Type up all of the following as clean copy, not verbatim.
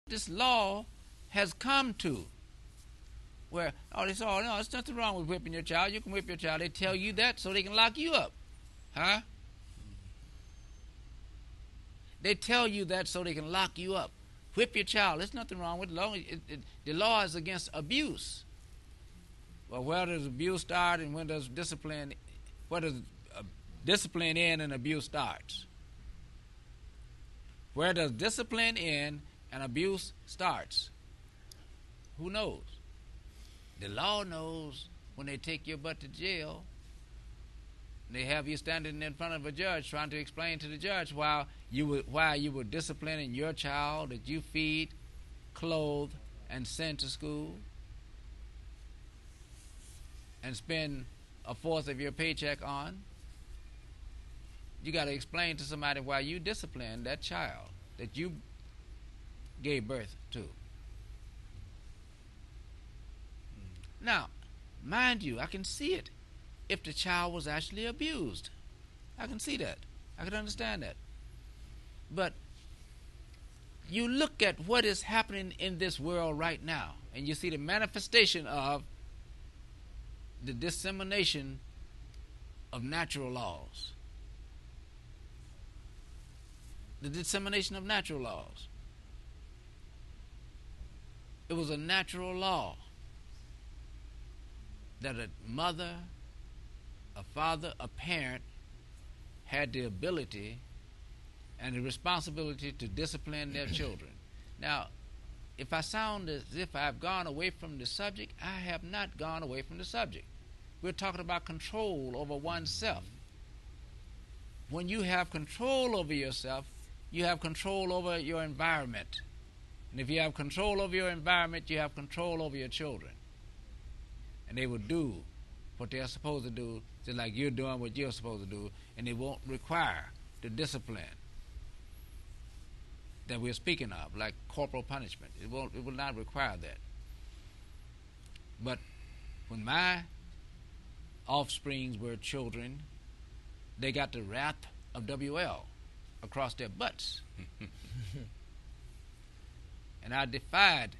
this law has come to, where they say, oh no, there's nothing wrong with whipping your child. You can whip your child. They tell you that so they can lock you up, huh? They tell you that so they can lock you up. Whip your child. There's nothing wrong with it. The law is against abuse. Well, where does abuse start and when does discipline? Where does discipline end and abuse starts? Where does discipline end and abuse starts? Who knows? The law knows when they take your butt to jail. They have you standing in front of a judge trying to explain to the judge why you were disciplining your child that you feed, clothe, and send to school, and spend a fourth of your paycheck on. You got to explain to somebody why you disciplined that child that you gave birth to. Now, mind you, I can see it. If the child was actually abused, I can see that. I can understand that. But you look at what is happening in this world right now, and you see the manifestation of the dissemination of natural laws. The dissemination of natural laws. It was a natural law that a mother, a father, a parent had the ability and the responsibility to discipline their children. Now, if I sound as if I've gone away from the subject, I have not gone away from the subject. We're talking about control over oneself. When you have control over yourself, you have control over your environment. And if you have control over your environment, you have control over your children. And they will do what they're supposed to do, just like you're doing what you're supposed to do, and they won't require the discipline that we're speaking of, like corporal punishment. It will not require that. But when my offsprings were children, they got the wrath of WL across their butts. And I defied,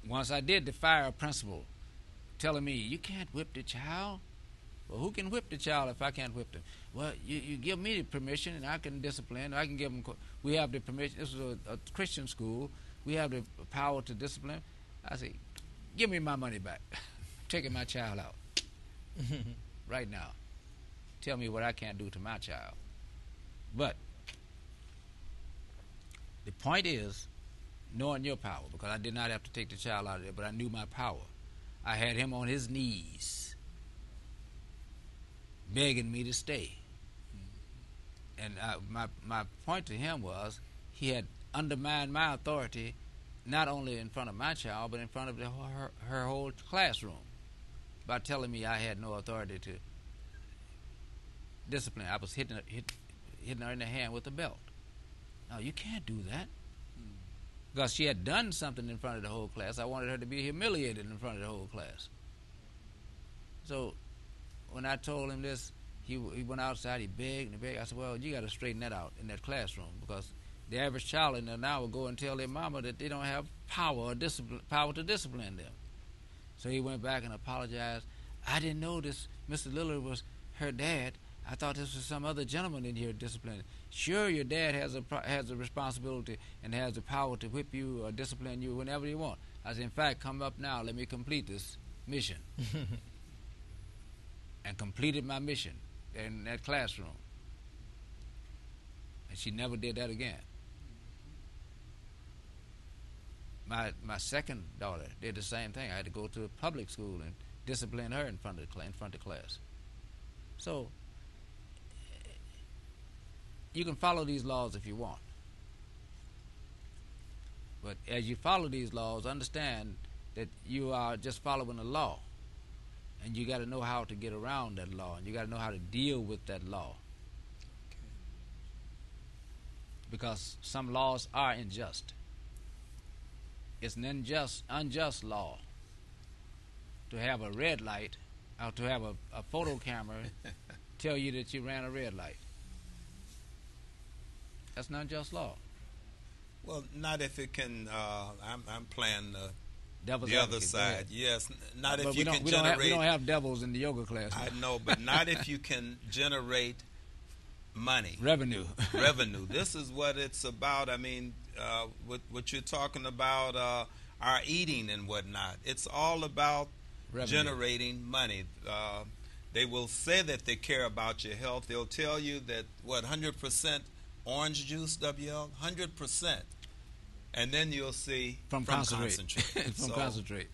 once I did defy a principal telling me, you can't whip the child. Well, who can whip the child if I can't whip them? Well, you give me the permission and I can discipline. I can give them. We have the permission. This was a Christian school. We have the power to discipline. I say, give me my money back. I'm taking my child out right now. Tell me what I can't do to my child. But the point is knowing your power, because I did not have to take the child out of there, but I knew my power. I had him on his knees begging me to stay. And my point to him was he had undermined my authority not only in front of my child but in front of her whole classroom by telling me I had no authority to discipline. I was hitting her in the hand with a belt. No, you can't do that. Because she had done something in front of the whole class. I wanted her to be humiliated in front of the whole class. So when I told him this, he went outside, he begged and begged. I said, well, you got to straighten that out in that classroom, because the average child in there now will go and tell their mama that they don't have power to discipline them. So he went back and apologized. I didn't know this Mr. Lillard was her dad. I thought this was some other gentleman in here disciplining. Sure, your dad has a responsibility and has the power to whip you or discipline you whenever you want. I said, in fact, come up now. Let me complete this mission. And completed my mission in that classroom. And she never did that again. My second daughter did the same thing. I had to go to a public school and discipline her in front of class. So you can follow these laws if you want. But as you follow these laws, understand that you are just following the law. And you got to know how to get around that law. And you got to know how to deal with that law. Okay. Because some laws are unjust. It's an unjust law to have a red light or to have a photo camera tell you that you ran a red light. That's an unjust law. Well, Well, not if it can. I'm playing Devil's the other advocate, go side. ahead. Yes, not But if you can we generate. don't have devils in the yoga class. I know, but not if you can generate money, Revenue. revenue. This is what it's about. I mean, what you're talking about, our eating and whatnot. It's all about Revenue. generating money. They will say that they care about your health. They'll tell you that 100% orange juice, WL, 100%, and then you'll see from concentrate. From So concentrate.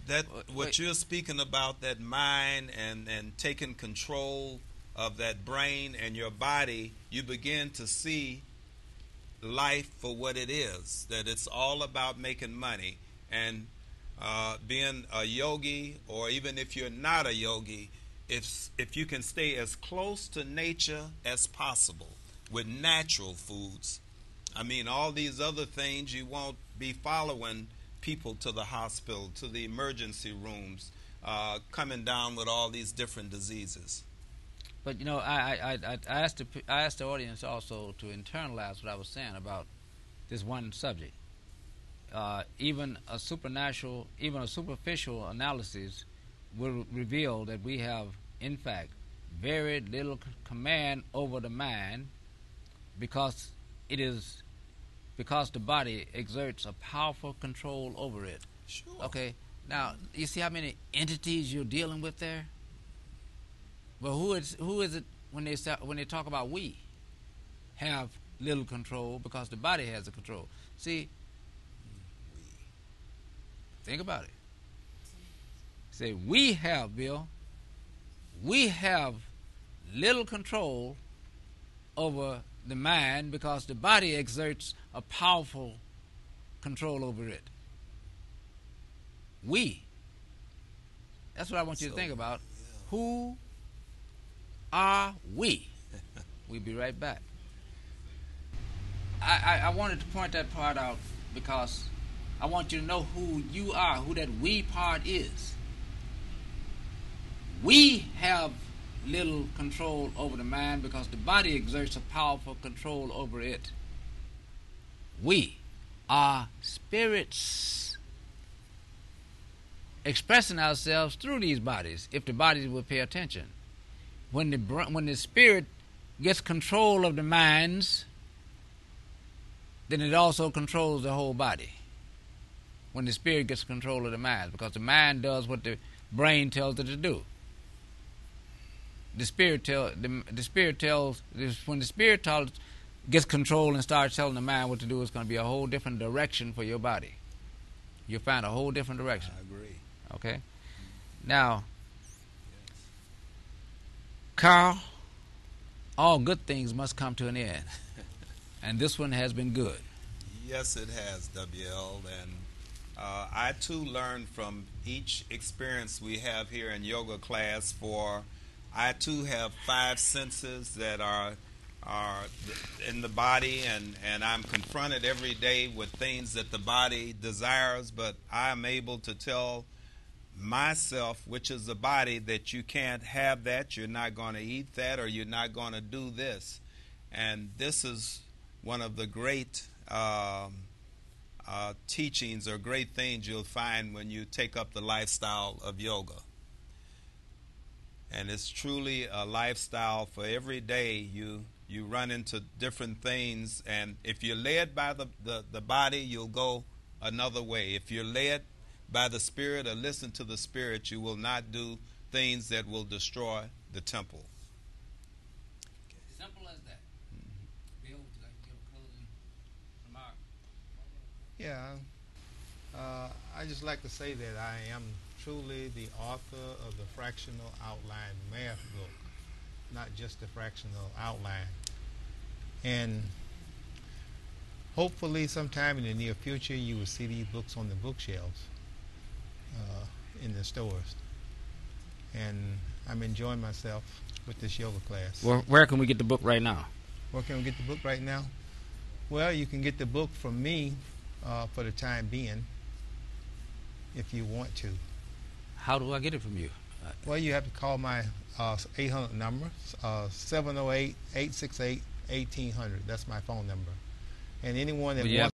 that Wait. what you're speaking about, that mind and taking control of that brain and your body, you begin to see life for what it is, that it's all about making money. And being a yogi, or even if you're not a yogi, if you can stay as close to nature as possible with natural foods, I mean, all these other things, you won't be following people to the hospital, to the emergency rooms, coming down with all these different diseases. But you know, I asked the audience also to internalize what I was saying about this one subject. Even a superficial analysis will reveal that we have, in fact, very little command over the mind, because the body exerts a powerful control over it. Sure. Okay. Now, you see how many entities you're dealing with there? Well, who is it when they talk about we have little control, because the body has the control? See, think about it. Say, we have, Bill, we have little control over the mind, because the body exerts a powerful control over it. We. That's what I want you to think about. Yeah. Who are we? We'll be right back. I wanted to point that part out because I want you to know who you are, who that we part is. We have little control over the mind because the body exerts a powerful control over it. We are spirits expressing ourselves through these bodies, if the bodies will pay attention. When the spirit gets control of the minds, then it also controls the whole body. When the spirit gets control of the mind, because the mind does what the brain tells it to do. When the spirit gets control and starts telling the mind what to do, it's going to be a whole different direction for your body. You'll find a whole different direction. I agree. Okay? Now, Carl, all good things must come to an end. And this one has been good. Yes, it has, WL. And I, too, learned from each experience we have here in yoga class. For I, too, have 5 senses that are in the body, and I'm confronted every day with things that the body desires, but I'm able to tell myself, which is the body, that you can't have that, you're not going to eat that, or you're not going to do this. And this is one of the great teachings or great things you'll find when you take up the lifestyle of yoga. And it's truly a lifestyle for every day. You run into different things, and if you're led by the body, you'll go another way. If you're led by the Spirit or listen to the Spirit, you will not do things that will destroy the temple. Simple as that. Bill, would you like to give a closing remark? Yeah, I just like to say that I am truly the author of the Fractional Outline Math book, not just the Fractional Outline. And hopefully sometime in the near future you will see these books on the bookshelves in the stores. And I'm enjoying myself with this yoga class. Where can we get the book right now? Where can we get the book right now? Well, you can get the book from me for the time being, if you want to. How do I get it from you? Well, you have to call my 800 number, 708-868-1800. That's my phone number. And anyone that But you have wants